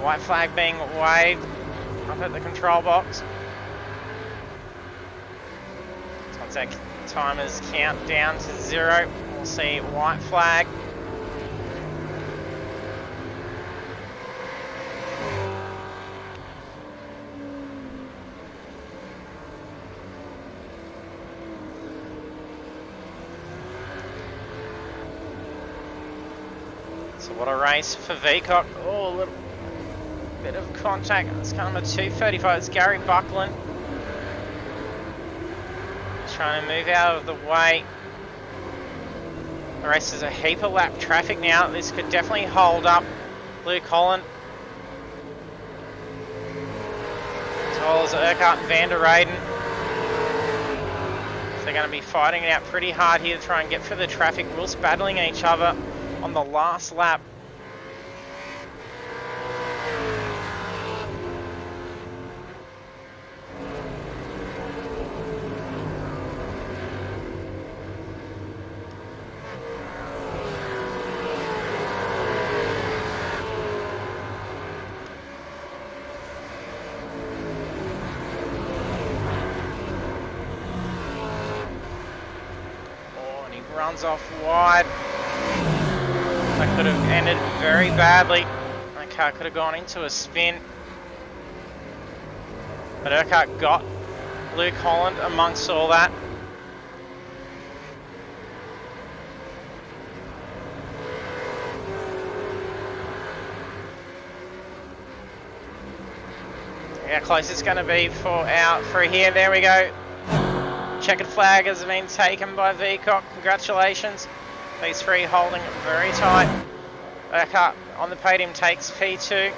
White flag being waved up at the control box. So once that Timers count down to 0. We'll see white flag. So what a race for Veacock. Oh, a little bit of contact. It's kind of a 2:35. It's Gary Buckland. Trying to move out of the way. The race is a heap of lap traffic now. This could definitely hold up Luke Holland, as well as Urquhart and Van der Reyden. So they're going to be fighting it out pretty hard here to try and get through the traffic, whilst battling each other on the last lap. Runs off wide. That could have ended very badly. That car could have gone into a spin. But Urquhart got Luke Holland amongst all that. How close it's going to be for here. There we go. Checkered flag has been taken by Veacock. Congratulations. These three holding it very tight. Urquhart on the podium takes P2.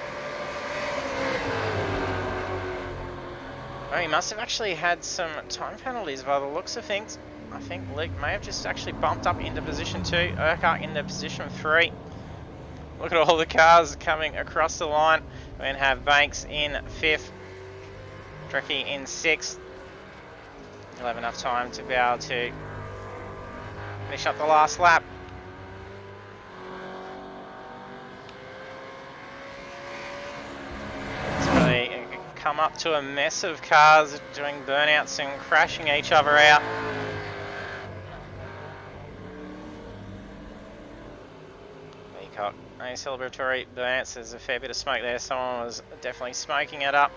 Oh, he must have actually had some time penalties by the looks of things. I think Luke may have just actually bumped up into position 2. Urquhart into position 3. Look at all the cars coming across the line. We then have Banks in 5th. Tricky in 6th. He'll have enough time to be able to finish up the last lap. It's really come up to a mess of cars doing burnouts and crashing each other out. Veacock, no celebratory burnouts. There's a fair bit of smoke there. Someone was definitely smoking it up.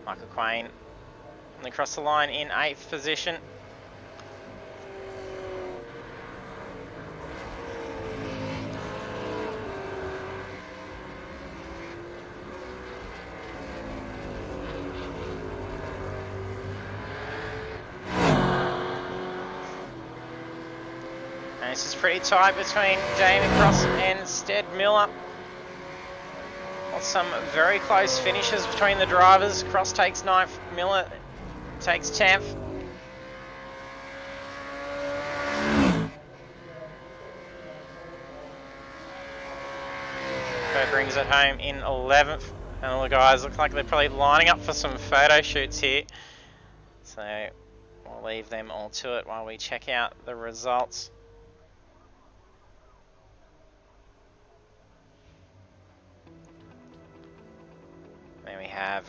Michael Quain across the line in 8th position. And this is pretty tight between Jamie Cross and Stead Miller. Some very close finishes between the drivers. Cross takes 9th, Miller takes 10th. Bird brings it home in 11th. And all the guys look like they're probably lining up for some photo shoots here. So we'll leave them all to it while we check out the results. Then we have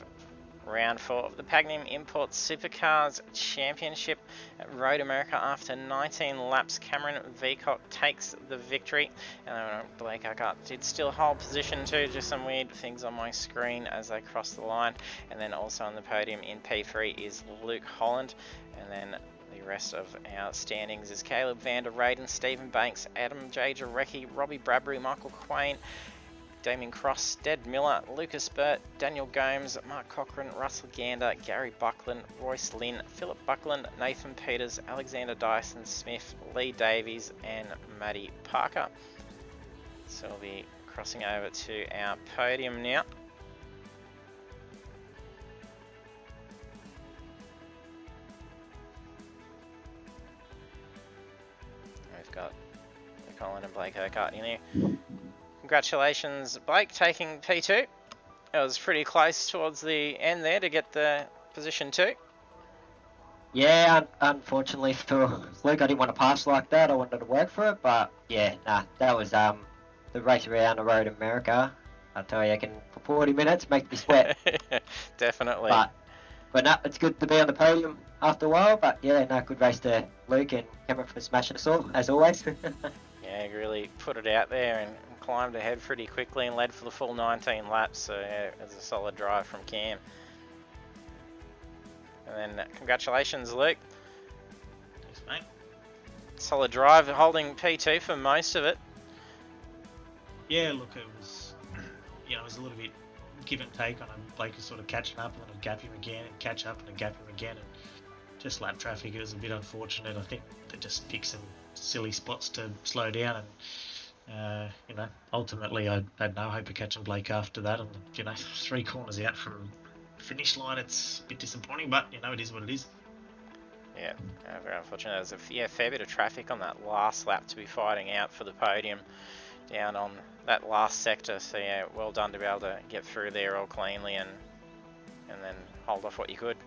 round 4 of the Pagnian Imports Supercars Championship at Road America. After 19 laps, Cameron Veacock takes the victory. And Blake Urquhart did still hold position 2. Just some weird things on my screen as they cross the line. And then also on the podium in P3 is Luke Holland. And then the rest of our standings is Caleb Van der Reyden, Stephen Banks, Adam J. Jarecki, Robbie Bradbury, Michael Quain, Damien Cross, Stead Miller, Lucas Burt, Daniel Gomes, Mark Cochran, Russell Gander, Gary Buckland, Royce Lynn, Philip Buckland, Nathan Peters, Alexander Dyson Smith, Lee Davies and Matty Parker. So we'll be crossing over to our podium now. We've got Colin and Blake Urquhart in here. Congratulations, Blake, taking P2. It was pretty close towards the end there to get the position 2. Yeah, unfortunately for Luke, I didn't want to pass like that. I wanted to work for it, but yeah, that was the race around the Road America. I tell you, I can for 40 minutes make me sweat. Definitely. But But no, it's good to be on the podium after a while. But yeah, no, good race to Luke and Cameron for smashing us all, as always. Yeah, he really put it out there and climbed ahead pretty quickly and led for the full 19 laps. So yeah, it was a solid drive from Cam. And then congratulations, Luke. Thanks, mate. Solid drive, holding P2 for most of it. Yeah, look, it was, it was a little bit give and take on him. Blake was sort of catching up and then I'd gap him again and catch up and then gap him again. And just lap traffic, it was a bit unfortunate. I think they just picked some silly spots to slow down and, ultimately I had no hope of catching Blake after that. And, 3 corners out from the finish line, it's a bit disappointing, but, it is what it is. Yeah, very unfortunate. There was a fair bit of traffic on that last lap to be fighting out for the podium down on that last sector. So yeah, well done to be able to get through there all cleanly and then hold off what you could.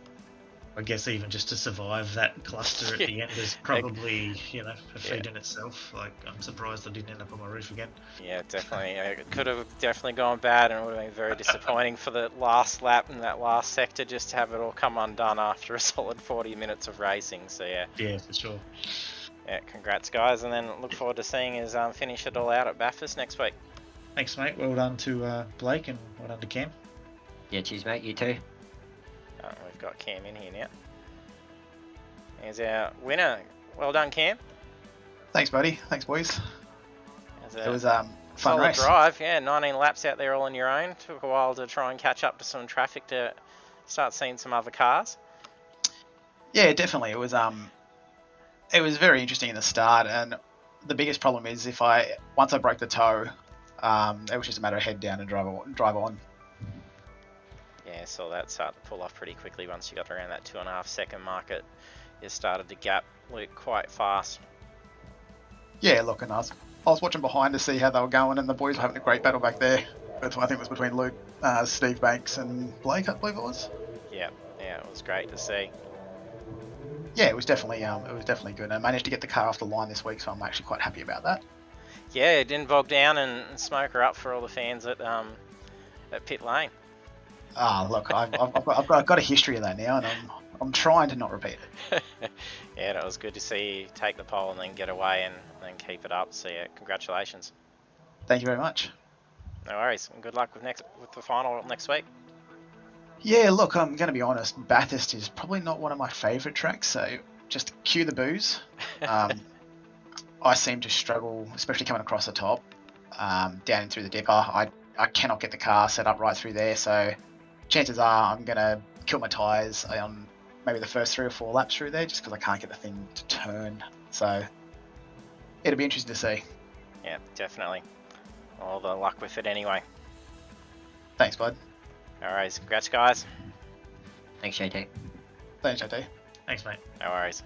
I guess even just to survive that cluster at the end is probably, a feat in itself. Like, I'm surprised I didn't end up on my roof again. Yeah, definitely. It could have definitely gone bad and it would have been very disappointing for the last lap and that last sector just to have it all come undone after a solid 40 minutes of racing. So yeah. Yeah, for sure. Yeah, congrats guys, and then look forward to seeing us finish it all out at Bathurst next week. Thanks, mate. Well done to Blake and well done to Cam. Yeah, cheers, mate. You too. We've got Cam in here now. Here's our winner. Well done, Cam. Thanks, buddy. Thanks, boys. It was fun solid race. Drive. Yeah, 19 laps out there all on your own. Took a while to try and catch up to some traffic to start seeing some other cars. Yeah, definitely. It was very interesting in the start, and the biggest problem is once I broke the toe, it was just a matter of head down and drive on. Yeah, saw that start to pull off pretty quickly once you got around that 2.5 second mark. It started to gap Luke quite fast. Yeah, look, and I was watching behind to see how they were going, and the boys were having a great battle back there. I think it was between Luke, Steve Banks, and Blake, I believe it was. Yeah, it was great to see. Yeah, it was definitely good. I managed to get the car off the line this week, so I'm actually quite happy about that. Yeah, it didn't bog down and smoke her up for all the fans at pit lane. Look, I've got a history of that now, and I'm trying to not repeat it. Yeah, and it was good to see you take the pole and then get away and then keep it up. So yeah, congratulations. Thank you very much. No worries, and good luck with the final next week. Yeah, look, I'm going to be honest. Bathurst is probably not one of my favourite tracks, so just cue the booze. I seem to struggle, especially coming across the top, down and through the dipper. I cannot get the car set up right through there, so chances are I'm going to kill my tyres on maybe the first 3 or 4 laps through there, just because I can't get the thing to turn. So it'll be interesting to see. Yeah, definitely. All the luck with it anyway. Thanks, bud. No worries. Congrats, guys. Thanks, JT. Thanks, JT. Thanks, mate. No worries.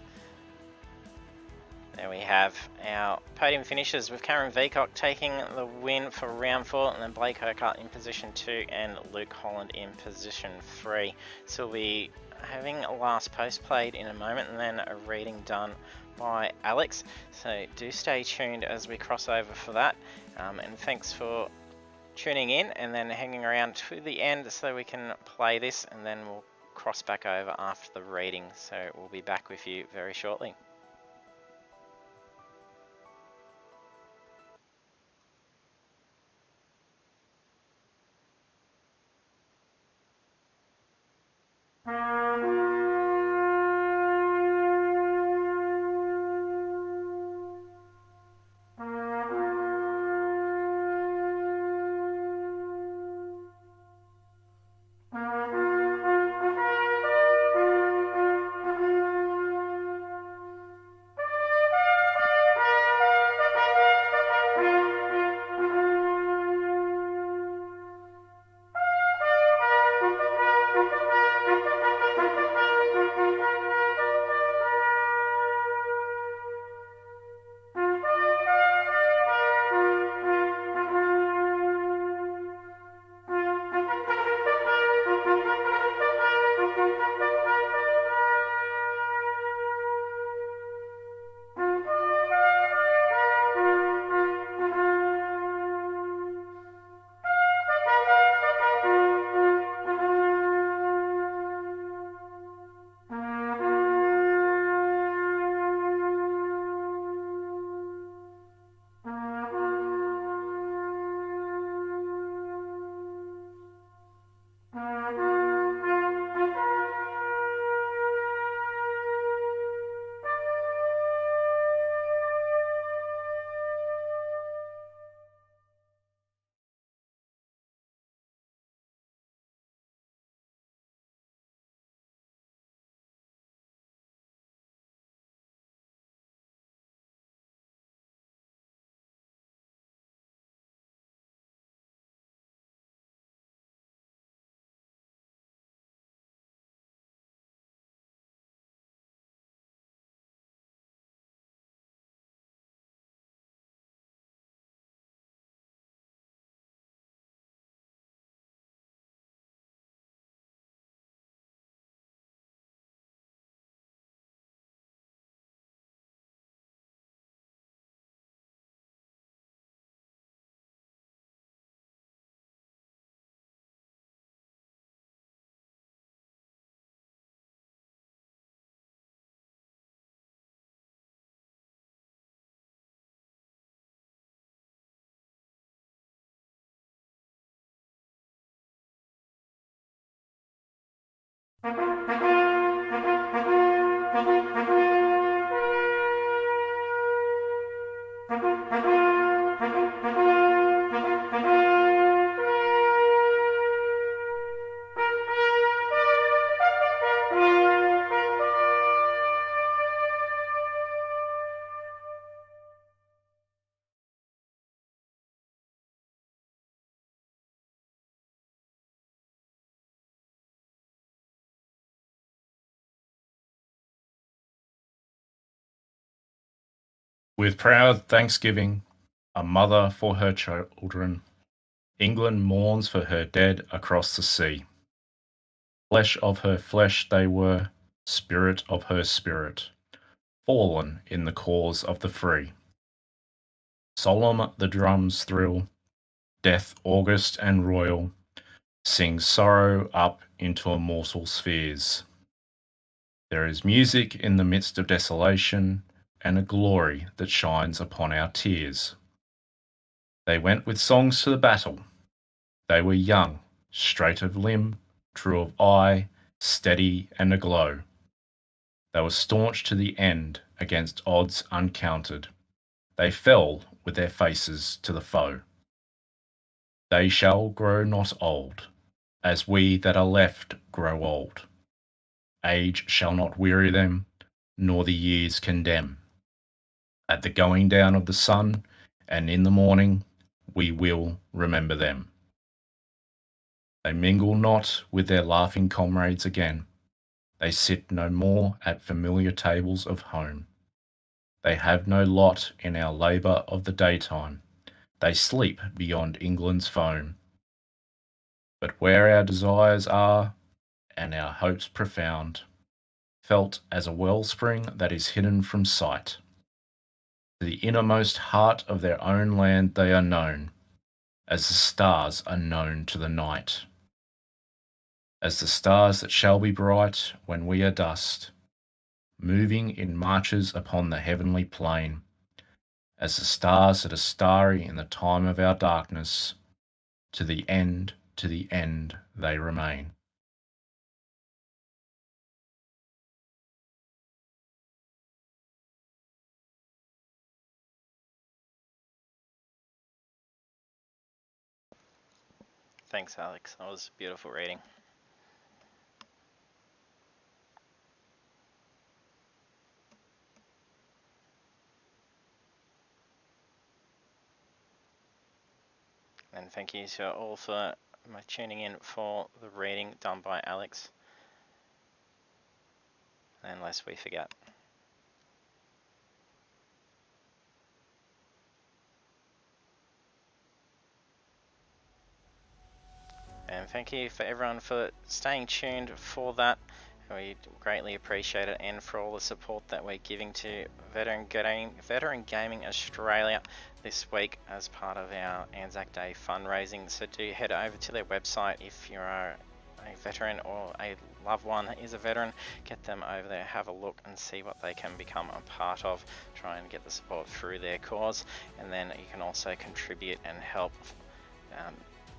There we have our podium finishes with Cameron Veacock taking the win for round 4, and then Blake Urquhart in position 2 and Luke Holland in position 3. So we'll be having a last post played in a moment and then a reading done by Alex. So do stay tuned as we cross over for that. And thanks for tuning in and then hanging around to the end so we can play this, and then we'll cross back over after the reading. So we'll be back with you very shortly. With proud thanksgiving, a mother for her children, England mourns for her dead across the sea. Flesh of her flesh they were, spirit of her spirit, fallen in the cause of the free. Solemn the drums thrill, death august and royal, sings sorrow up into immortal spheres. There is music in the midst of desolation, and a glory that shines upon our tears. They went with songs to the battle. They were young, straight of limb, true of eye, steady and aglow. They were staunch to the end against odds uncounted. They fell with their faces to the foe. They shall grow not old, as we that are left grow old. Age shall not weary them, nor the years condemn. At the going down of the sun, and in the morning, we will remember them. They mingle not with their laughing comrades again. They sit no more at familiar tables of home. They have no lot in our labour of the daytime. They sleep beyond England's foam. But where our desires are, and our hopes profound, felt as a wellspring that is hidden from sight, to the innermost heart of their own land they are known, as the stars are known to the night. As the stars that shall be bright when we are dust, moving in marches upon the heavenly plain, as the stars that are starry in the time of our darkness, to the end they remain. Thanks, Alex. That was a beautiful reading. And thank you to all for tuning in for the reading done by Alex. And lest we forget. And thank you for everyone for staying tuned for that. We greatly appreciate it, and for all the support that we're giving to Veteran Gaming Australia this week as part of our Anzac Day fundraising. So do head over to their website if you are a veteran or a loved one is a veteran. Get them over there, have a look and see what they can become a part of. Try and get the support through their cause, and then you can also contribute and help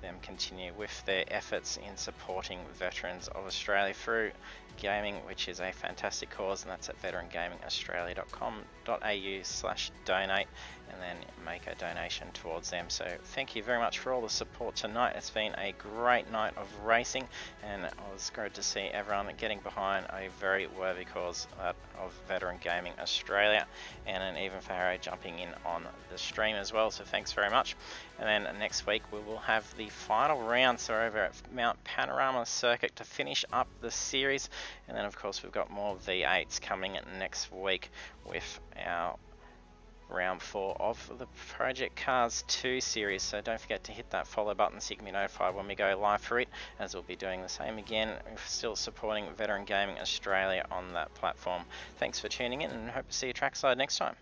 them continue with their efforts in supporting veterans of Australia through gaming, which is a fantastic cause, and that's at veterangamingaustralia.com.au/donate, and then make a donation towards them. So thank you very much for all the support tonight. It's been a great night of racing, and it was great to see everyone getting behind a very worthy cause of Veteran Gaming Australia, and even Farrow jumping in on the stream as well. So thanks very much. And then next week we will have the final round, so over at Mount Panorama Circuit to finish up the series. And then of course we've got more V8s coming next week with our round 4 of the Project Cars 2 series. So don't forget to hit that follow button so you can be notified when we go live for it, as we'll be doing the same again. We're still supporting Veteran Gaming Australia on that platform. Thanks for tuning in, and hope to see you trackside next time.